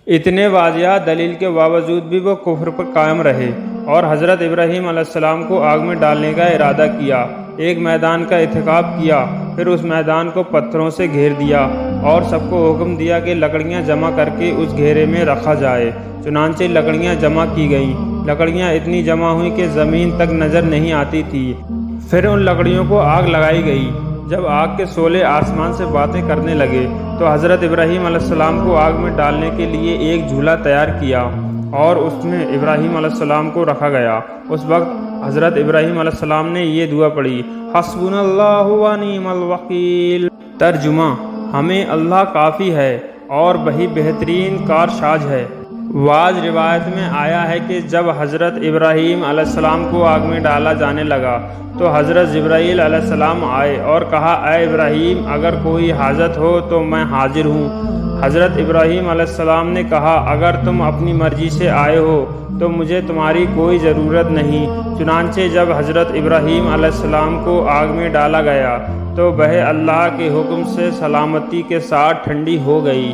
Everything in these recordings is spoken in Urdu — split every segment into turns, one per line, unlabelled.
اتنے واضح دلیل کے باوجود بھی وہ کفر پر قائم رہے اور حضرت ابراہیم علیہ السلام کو آگ میں ڈالنے کا ارادہ کیا۔ ایک میدان کا انتخاب کیا، پھر اس میدان کو پتھروں سے گھیر دیا اور سب کو حکم دیا کہ لکڑیاں جمع کر کے اس گھیرے میں رکھا جائے۔ چنانچہ لکڑیاں جمع کی گئیں۔ لکڑیاں اتنی جمع ہوئیں کہ زمین تک نظر نہیں آتی تھی۔ پھر ان لکڑیوں کو آگ لگائی گئی۔ جب آگ کے شعلے آسمان سے باتیں کرنے لگے تو حضرت ابراہیم علیہ السلام کو آگ میں ڈالنے کے لیے ایک جھولا تیار کیا اور اس میں ابراہیم علیہ السلام کو رکھا گیا۔ اس وقت حضرت ابراہیم علیہ السلام نے یہ دعا پڑھی، حسبنا اللہ و نعم الوکیل۔ ترجمہ: ہمیں اللہ کافی ہے اور وہی بہترین کارساز ہے۔ بعض روایت میں آیا ہے کہ جب حضرت ابراہیم علیہ السلام کو آگ میں ڈالا جانے لگا تو حضرت جبرائیل علیہ السلام آئے اور کہا، اے ابراہیم، اگر کوئی حاجت ہو تو میں حاضر ہوں۔ حضرت ابراہیم علیہ السلام نے کہا، اگر تم اپنی مرضی سے آئے ہو تو مجھے تمہاری کوئی ضرورت نہیں۔ چنانچہ جب حضرت ابراہیم علیہ السلام کو آگ میں ڈالا گیا تو وہ اللہ کے حکم سے سلامتی کے ساتھ ٹھنڈی ہو گئی۔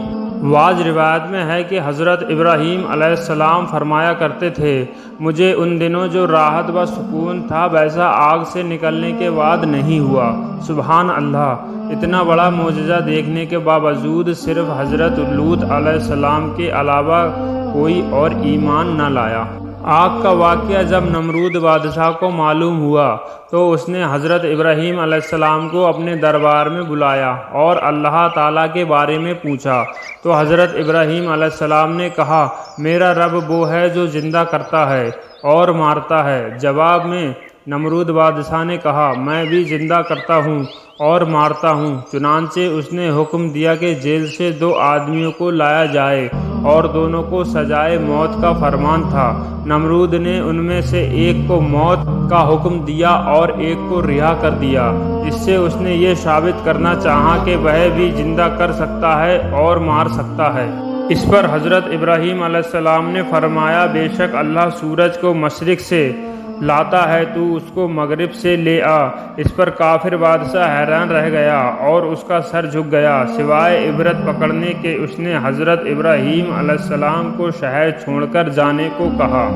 بعض روایت میں ہے کہ حضرت ابراہیم علیہ السلام فرمایا کرتے تھے، مجھے ان دنوں جو راحت و سکون تھا ویسا آگ سے نکلنے کے بعد نہیں ہوا۔ سبحان اللہ! اتنا بڑا معجزہ دیکھنے کے باوجود صرف حضرت لوط علیہ السلام کے علاوہ کوئی اور ایمان نہ لایا۔ آگ کا واقعہ جب نمرود بادشاہ کو معلوم ہوا تو اس نے حضرت ابراہیم علیہ السلام کو اپنے دربار میں بلایا اور اللہ تعالیٰ کے بارے میں پوچھا تو حضرت ابراہیم علیہ السلام نے کہا، میرا رب وہ ہے جو زندہ کرتا ہے اور مارتا ہے۔ جواب میں نمرود بادشاہ نے کہا، میں بھی زندہ کرتا ہوں اور مارتا ہوں۔ چنانچہ اس نے حکم دیا کہ جیل سے 2 آدمیوں کو لایا جائے اور دونوں کو سزائے موت کا فرمان تھا۔ نمرود نے ان میں سے ایک کو موت کا حکم دیا اور ایک کو رہا کر دیا۔ اس سے اس نے یہ ثابت کرنا چاہا کہ وہ بھی زندہ کر سکتا ہے اور مار سکتا ہے۔ اس پر حضرت ابراہیم علیہ السلام نے فرمایا، بے شک اللہ سورج کو مشرق سے لاتا ہے، تو اس کو مغرب سے لے آ۔ اس پر کافر بادشاہ حیران رہ گیا اور اس کا سر جھک گیا، سوائے عبرت پکڑنے کے اس نے حضرت ابراہیم علیہ السلام کو شہر چھوڑ کر جانے کو کہا۔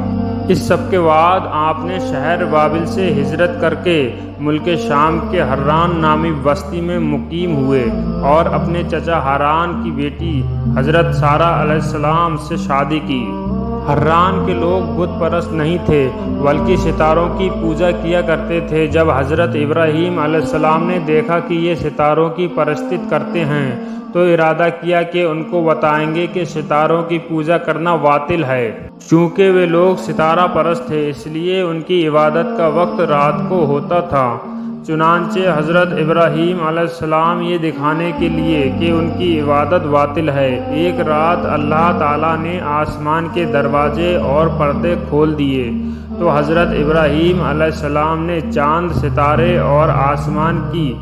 اس سب کے بعد آپ نے شہر بابل سے ہجرت کر کے ملک شام کے حران نامی بستی میں مقیم ہوئے اور اپنے چچا حران کی بیٹی حضرت سارہ علیہ السلام سے شادی کی۔ حران کے لوگ بت پرست نہیں تھے بلکہ ستاروں کی پوجا کیا کرتے تھے۔ جب حضرت ابراہیم علیہ السلام نے دیکھا کہ یہ ستاروں کی پرستش کرتے ہیں تو ارادہ کیا کہ ان کو بتائیں گے کہ ستاروں کی پوجا کرنا باطل ہے۔ چونکہ وہ لوگ ستارہ پرست تھے اس لیے ان کی عبادت کا وقت رات کو ہوتا تھا۔ چنانچہ حضرت ابراہیم علیہ السلام یہ دکھانے کے لیے کہ ان کی عبادت باطل ہے، ایک رات اللہ تعالیٰ نے آسمان کے دروازے اور پردے کھول دیے تو حضرت ابراہیم علیہ السلام نے چاند، ستارے اور آسمان کی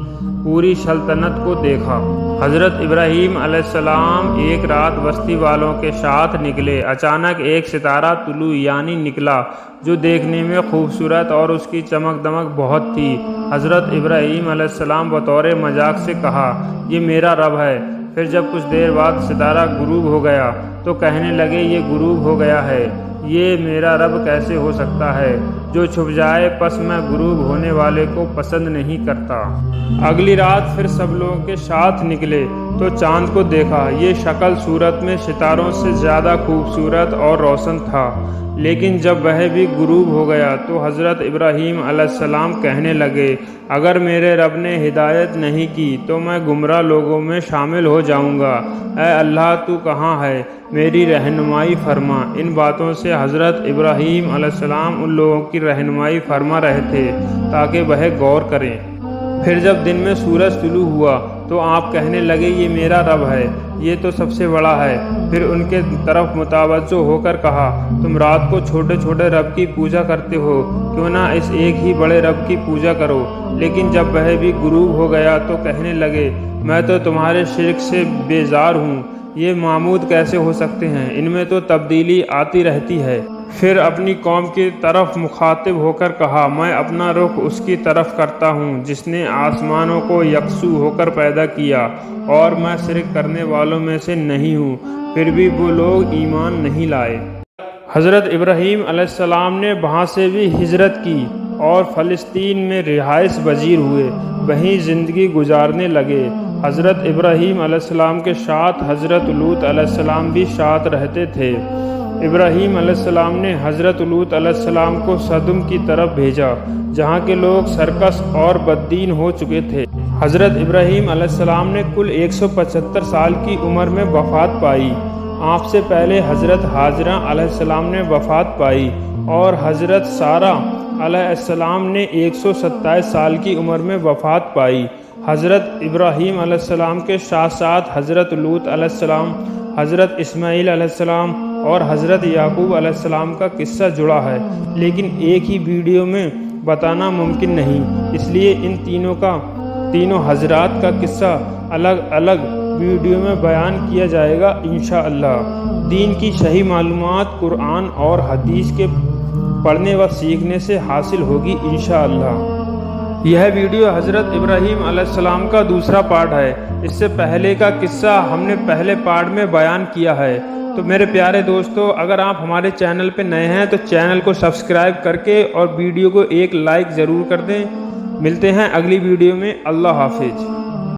پوری سلطنت کو دیکھا۔ حضرت ابراہیم علیہ السلام ایک رات بستی والوں کے ساتھ نکلے۔ اچانک ایک ستارہ طلوع یعنی نکلا جو دیکھنے میں خوبصورت اور اس کی چمک دمک بہت تھی۔ حضرت ابراہیم علیہ السلام بطور مذاق سے کہا، یہ میرا رب ہے۔ پھر جب کچھ دیر بعد ستارہ غروب ہو گیا تو کہنے لگے، یہ غروب ہو گیا ہے، یہ میرا رب کیسے ہو سکتا ہے جو چھپ جائے، پس میں غروب ہونے والے کو پسند نہیں کرتا۔ اگلی رات پھر سب لوگوں کے ساتھ نکلے تو چاند کو دیکھا، یہ شکل صورت میں ستاروں سے زیادہ خوبصورت اور روشن تھا، لیکن جب وہ بھی غروب ہو گیا تو حضرت ابراہیم علیہ السلام کہنے لگے، اگر میرے رب نے ہدایت نہیں کی تو میں گمراہ لوگوں میں شامل ہو جاؤں گا۔ اے اللہ، تو کہاں ہے؟ میری رہنمائی فرما۔ ان باتوں سے حضرت ابراہیم علیہ السلام ان لوگوں کی رہنمائی فرما رہے تھے تاکہ وہ غور کریں۔ پھر جب دن میں سورج طلوع ہوا تو آپ کہنے لگے، یہ میرا رب ہے، یہ تو سب سے بڑا ہے۔ پھر ان کے طرف متوجہ ہو کر کہا، تم رات کو چھوٹے چھوٹے رب کی پوجا کرتے ہو، کیوں نہ اس ایک ہی بڑے رب کی پوجا کرو؟ لیکن جب وہ بھی غروب ہو گیا تو کہنے لگے، میں تو تمہارے شرک سے بیزار ہوں، یہ معبود کیسے ہو سکتے ہیں؟ ان میں تو تبدیلی آتی رہتی ہے۔ پھر اپنی قوم کی طرف مخاطب ہو کر کہا، میں اپنا رخ اس کی طرف کرتا ہوں جس نے آسمانوں کو یکسو ہو کر پیدا کیا، اور میں شرک کرنے والوں میں سے نہیں ہوں۔ پھر بھی وہ لوگ ایمان نہیں لائے۔ حضرت ابراہیم علیہ السلام نے وہاں سے بھی ہجرت کی اور فلسطین میں رہائش پذیر ہوئے، وہیں زندگی گزارنے لگے۔ حضرت ابراہیم علیہ السلام کے ساتھ حضرت لوط علیہ السلام بھی ساتھ رہتے تھے۔ ابراہیم علیہ السلام نے حضرت لوط علیہ السلام کو صدم کی طرف بھیجا، جہاں کے لوگ سرکش اور بددین ہو چکے تھے۔ حضرت ابراہیم علیہ السلام نے کل 175 سال کی عمر میں وفات پائی۔ آپ سے پہلے حضرت ہاجرہ علیہ السلام نے وفات پائی اور حضرت سارہ علیہ السلام نے 127 سال کی عمر میں وفات پائی۔ حضرت ابراہیم علیہ السلام کے ساتھ ساتھ حضرت لوط علیہ السلام، حضرت اسماعیل علیہ السلام اور حضرت یعقوب علیہ السلام کا قصہ جڑا ہے، لیکن ایک ہی ویڈیو میں بتانا ممکن نہیں، اس لیے ان تینوں حضرات کا قصہ الگ الگ ویڈیو میں بیان کیا جائے گا انشاءاللہ۔ دین کی صحیح معلومات قرآن اور حدیث کے پڑھنے و سیکھنے سے حاصل ہوگی انشاءاللہ۔ یہ ویڈیو حضرت ابراہیم علیہ السلام کا دوسرا پارٹ ہے۔ اس سے پہلے کا قصہ ہم نے پہلے پارٹ میں بیان کیا ہے۔ تو میرے پیارے دوستو، اگر آپ ہمارے چینل پہ نئے ہیں تو چینل کو سبسکرائب کر کے اور ویڈیو کو ایک لائک ضرور کر دیں۔ ملتے ہیں اگلی ویڈیو میں۔ اللہ حافظ۔